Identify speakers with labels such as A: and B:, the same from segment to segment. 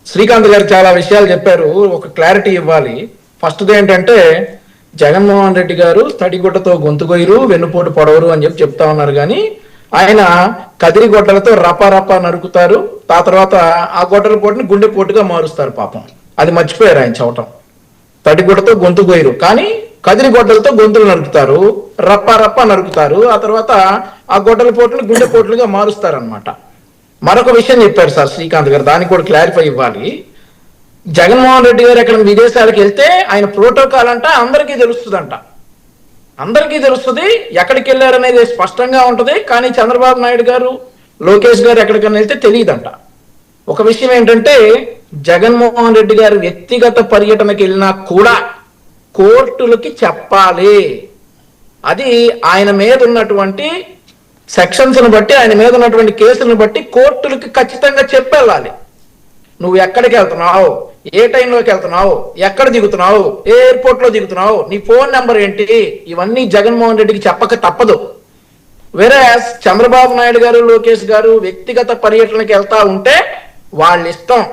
A: శ్రీకాంత్ గారు చాలా విషయాలు చెప్పారు. ఒక క్లారిటీ ఇవ్వాలి. ఫస్ట్ది ఏంటంటే జగన్మోహన్ రెడ్డి గారు తడిగుడ్డతో గొంతుగొయ్యరు, వెన్నుపోటు పొడవరు అని చెప్తా ఉన్నారు. కానీ ఆయన కదిరి గొడ్డలతో రపా నరుకుతారు. ఆ తర్వాత ఆ గొడ్డల పోటుని గుండె పోటుగా మారుస్తారు. పాపం అది మర్చిపోయారు ఆయన చెప్పటం. తడిగుడ్డతో గొంతు గొయ్యరు, కానీ కదిరి గొడ్డలతో గొంతులు నరుకుతారు, రప్ప నరుకుతారు. ఆ తర్వాత ఆ గొడ్డల పోటుని గుండె పోటులుగా మారుస్తారు అనమాట. మరొక విషయం చెప్పారు సార్ శ్రీకాంత్ గారు, దానికి కూడా క్లారిఫై ఇవ్వాలి. జగన్మోహన్ రెడ్డి గారు ఎక్కడ విదేశాలకు వెళ్తే ఆయన ప్రోటోకాల్ అంట అందరికీ తెలుస్తుందంట. అందరికీ తెలుస్తుంది ఎక్కడికి వెళ్ళారనేది స్పష్టంగా ఉంటది. కానీ చంద్రబాబు నాయుడు గారు, లోకేష్ గారు ఎక్కడికైనా వెళ్తే తెలియదంట. ఒక విషయం ఏంటంటే జగన్మోహన్ రెడ్డి గారు వ్యక్తిగత పర్యటనకి వెళ్ళినా కూడా కోర్టులకి చెప్పాలి. అది ఆయన మీద ఉన్నటువంటి సెక్షన్స్ ను బట్టి, ఆయన మీద ఉన్నటువంటి కేసులను బట్టి కోర్టులకి ఖచ్చితంగా చెప్పెళ్ళాలి. నువ్వు ఎక్కడికి వెళ్తున్నావు, ఏ టైంలోకి వెళ్తున్నావు, ఎక్కడ దిగుతున్నావు, ఏ ఎయిర్పోర్ట్ లో దిగుతున్నావు, నీ ఫోన్ నెంబర్ ఏంటి, ఇవన్నీ జగన్మోహన్ రెడ్డికి చెప్పక తప్పదు. వేరే చంద్రబాబు నాయుడు గారు, లోకేష్ గారు వ్యక్తిగత పర్యటనకి వెళ్తా ఉంటే వాళ్ళ ఇష్టం.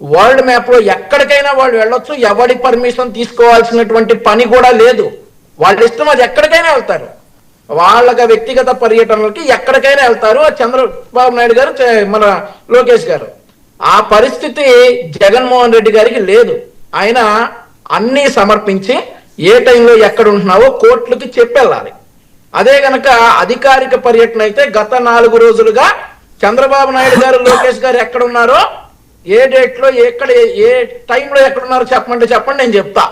A: వరల్డ్ మ్యాప్ లో ఎక్కడికైనా వాళ్ళు వెళ్ళొచ్చు. ఎవడి పర్మిషన్ తీసుకోవాల్సినటువంటి పని కూడా లేదు. వాళ్ళ ఇష్టం, అది ఎక్కడికైనా వెళ్తారు. వాళ్ళకి వ్యక్తిగత పర్యటనలకి ఎక్కడికైనా వెళ్తారు. చంద్రబాబు నాయుడు గారు, మన లోకేష్ గారు. ఆ పరిస్థితి జగన్మోహన్ రెడ్డి గారికి లేదు. ఆయన అన్ని సమర్పించి ఏ టైంలో ఎక్కడ ఉంటున్నావో కోర్టులకి చెప్పెళ్ళాలి. అదే గనక అధికారిక పర్యటన అయితే గత 4 రోజులుగా చంద్రబాబు నాయుడు గారు, లోకేష్ గారు ఎక్కడ ఉన్నారో, ఏ డేట్ లో ఎక్కడ, ఏ టైంలో ఎక్కడున్నారో చెప్పండి, నేను చెప్తా.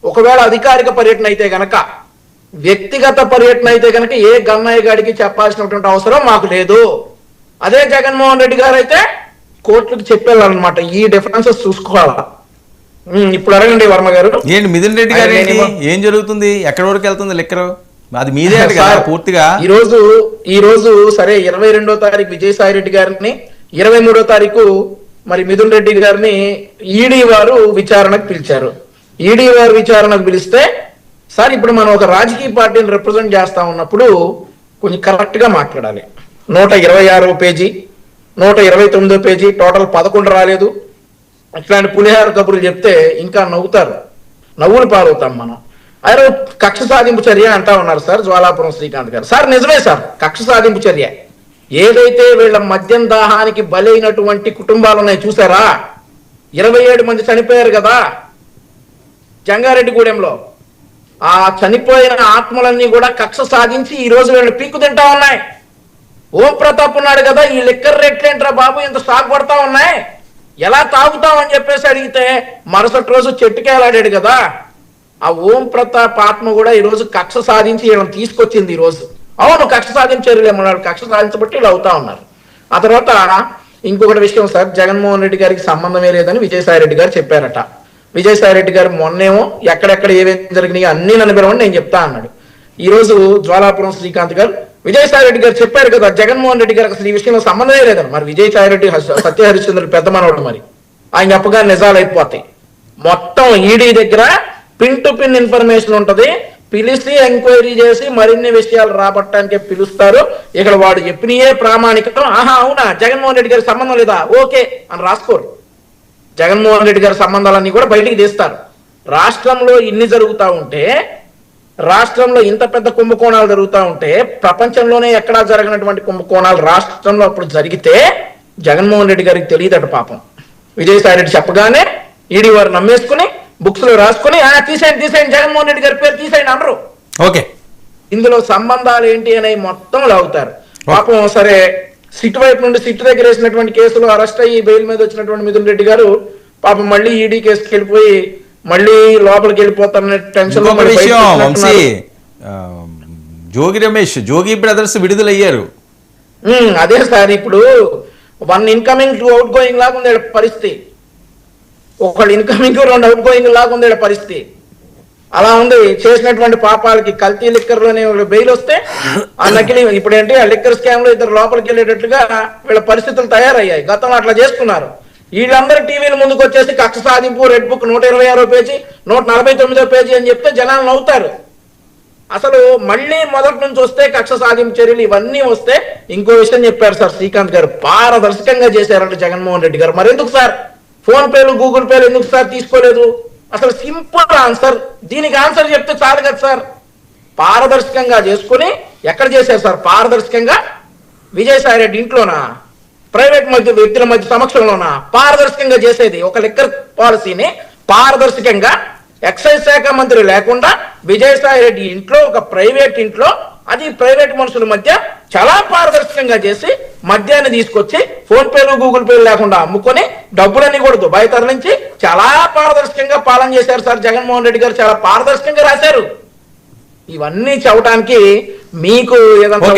A: ఒకవేళ అధికారిక పర్యటన అయితే గనక, వ్యక్తిగత పర్యటన అయితే గనక ఏ గన్నయ్య గారికి చెప్పాల్సినటువంటి అవసరం మాకు లేదు. అదే జగన్మోహన్ రెడ్డి గారు అయితే కోర్టులకు చెప్పేయాలన్నమాట. ఈ డిఫరెన్సెస్ చూసుకోవాలా. ఇప్పుడు అడగండి వర్మ గారు.
B: ఏంటి మిథున్ రెడ్డి గారు ఏం జరుగుతుంది, ఎక్కడి వరకు వెళ్తుంది లెక్కరు? అది మీదే పూర్తిగా.
A: ఈ రోజు సరే 22వ తారీఖు విజయసాయి రెడ్డి గారిని, 23వ తారీఖు మరి మిథున్ రెడ్డి గారిని ఈడీ వారు విచారణకు పిలిచారు. ఈడీ వారు విచారణకు పిలిస్తే, సార్ ఇప్పుడు మనం ఒక రాజకీయ పార్టీని రిప్రజెంట్ చేస్తా ఉన్నప్పుడు కొంచెం కరెక్ట్ గా మాట్లాడాలి. 126వ పేజీ, 129వ పేజీ, టోటల్ 11 రాలేదు. ఇట్లాంటి పులిహార కబుర్లు చెప్తే ఇంకా నవ్వుతారు, నవ్వులు పాలవుతాం మనం. ఆయన కక్ష సాధింపు చర్య అంటా ఉన్నారు సార్ జ్వాలాపురం శ్రీకాంత్ గారు. సార్ నిజమే సార్, కక్ష సాధింపు చర్య. ఏదైతే వీళ్ళ మద్యం దాహానికి బలైనటువంటి కుటుంబాలు ఉన్నాయి చూసారా, 27 మంది చనిపోయారు కదా జంగారెడ్డిగూడెంలో. ఆ చనిపోయిన ఆత్మలన్నీ కూడా కక్ష సాధించి ఈ రోజు వీళ్ళు పీక్కు తింటా ఉన్నాయి. ఓం ప్రతాప్ ఉన్నాడు కదా, ఈ లిక్కర్ రేట్లేంట్రా బాబు ఇంత స్టాక్ పడతా ఉన్నాయి, ఎలా తాగుతామని చెప్పేసి అడిగితే మరుసటి రోజు చెట్టుకేలాడాడు కదా. ఆ ఓం ప్రతాప్ ఆత్మ కూడా ఈ రోజు కక్ష సాధించి వీళ్ళని తీసుకొచ్చింది. ఈ రోజు అవును కక్ష సాధించారు, ఏమన్నాడు, కక్ష సాధించబట్టి వీళ్ళు అవుతా ఉన్నారు. ఆ తర్వాత ఇంకొకటి విషయం సార్, జగన్మోహన్ రెడ్డి గారికి సంబంధమే లేదని విజయసాయి రెడ్డి గారు చెప్పారట. విజయసాయి రెడ్డి గారు మొన్నేమో ఎక్కడెక్కడ ఏమేమి జరిగినాయో అన్ని నన్ను పిలవండి నేను చెప్తా అన్నాడు. ఈ రోజు జ్వాలాపురం శ్రీకాంత్ గారు, విజయసాయి రెడ్డి గారు చెప్పారు కదా జగన్మోహన్ రెడ్డి గారికి అసలు ఈ విషయంలో సంబంధమే లేదని. మరి విజయసాయి రెడ్డి సత్యహరిశ్చంద్రుడు పెద్ద మనవాడు, మరి ఆయన చెప్పగా నిజాలు అయిపోతాయి. మొత్తం ఈడీ దగ్గర పిన్ టు పిన్ ఇన్ఫర్మేషన్ ఉంటది. పిలిచి ఎంక్వైరీ చేసి మరిన్ని విషయాలు రాబట్టడానికి పిలుస్తారు. ఇక్కడ వాడు చెప్పినయే ప్రామాణికం. ఆహా అవునా జగన్మోహన్ రెడ్డి గారికి సంబంధం లేదా, ఓకే అని రాసుకోరు. జగన్మోహన్ రెడ్డి గారి సంబంధాలన్నీ కూడా బయటికి తీస్తారు. రాష్ట్రంలో ఇన్ని జరుగుతూ ఉంటే, రాష్ట్రంలో ఇంత పెద్ద కుంభకోణాలు జరుగుతూ ఉంటే, ప్రపంచంలోనే ఎక్కడా జరగనటువంటి కుంభకోణాలు రాష్ట్రంలో అప్పుడు జరిగితే జగన్మోహన్ రెడ్డి గారికి తెలియదట పాపం. విజయసాయి రెడ్డి చెప్పగానే ఈడీ వారు నమ్మేసుకుని బుక్స్ లో రాసుకుని తీసేయండి జగన్మోహన్ రెడ్డి గారి పేరు తీసేయండి అనరు.
B: ఓకే,
A: ఇందులో సంబంధాలు ఏంటి అనేవి మొత్తం లాగుతారు పాపం. సరే సిట్ వైపు నుండి సిట్ దగ్గర వేసినటువంటి కేసులో అరెస్ట్ అయ్యి బెయిల్ మీద వచ్చినటువంటి మిథున్ రెడ్డి గారు పాపం మళ్ళీ ఈడీ కేసుకి వెళ్ళిపోయి మళ్ళీ లోపలికి వెళ్ళిపోతారనే టెన్షన్.
B: జోగి రమేష్, జోగి బ్రదర్స్ విడుదలయ్యారు.
A: అదే సార్, ఇప్పుడు 1 ఇన్కమింగ్ 2 అవుట్ గోయింగ్ లాగా ఉంది పరిస్థితి. ఒకళ్ళు ఇన్కమింగ్ 2 అవుట్ గోయింగ్ లాగా ఉంది పరిస్థితి. అలా ఉంది. చేసినటువంటి పాపాలకి కల్తీ లిక్కర్ లోనే బెయిల్ వస్తే ఆ నకిలీ ఇప్పుడు ఏంటి ఆ లిక్కర్ స్కామ్ లో ఇద్దరు లోపలికి వెళ్ళేటట్లుగా వీళ్ళ పరిస్థితులు తయారయ్యాయి. గతంలో అట్లా చేసుకున్నారు. వీళ్ళందరూ టీవీల ముందుకు వచ్చేసి కక్ష సాధింపు, రెడ్ బుక్ 126వ పేజీ, 149వ పేజీ అని చెప్తే జనాలు నవ్వుతారు. అసలు మళ్ళీ మొదటి నుంచి వస్తే కక్ష సాధింపు చర్యలు ఇవన్నీ వస్తే ఇంకో విషయం చెప్పారు సార్ శ్రీకాంత్ గారు, పారదర్శకంగా చేశారంటే జగన్మోహన్ రెడ్డి గారు. మరెందుకు సార్ ఫోన్ పేలు గూగుల్ పేలు ఎందుకు సార్ తీసుకోలేదు? అసలు సింపుల్ ఆన్సర్, దీనికి ఆన్సర్ చెప్తే చాలు కదా సార్. పారదర్శకంగా చేసుకుని ఎక్కడ చేశారు సార్? పారదర్శకంగా విజయసాయి రెడ్డి ఇంట్లోనా, ప్రైవేట్ వ్యక్తుల మధ్య సమక్షంలోనా పారదర్శకంగా చేసేది? ఒక లిక్కర్ పాలసీని పారదర్శకంగా ఎక్సైజ్ శాఖ మంత్రి లేకుండా విజయసాయి రెడ్డి ఇంట్లో, ఒక ప్రైవేట్ ఇంట్లో, అది ప్రైవేట్ మనుషుల మధ్య చాలా పారదర్శకంగా చేసి మద్యాన్ని తీసుకొచ్చి ఫోన్ పేలు గూగుల్ పేలు లేకుండా అమ్ముకొని డబ్బులన్నీ కూడా దుబాయ్ తరలించి చాలా పారదర్శకంగా పాలన చేశారు సార్ జగన్మోహన్ రెడ్డి గారు. చాలా పారదర్శకంగా రాశారు. ఇవన్నీ చెప్పడానికి మీకు ఏదంతా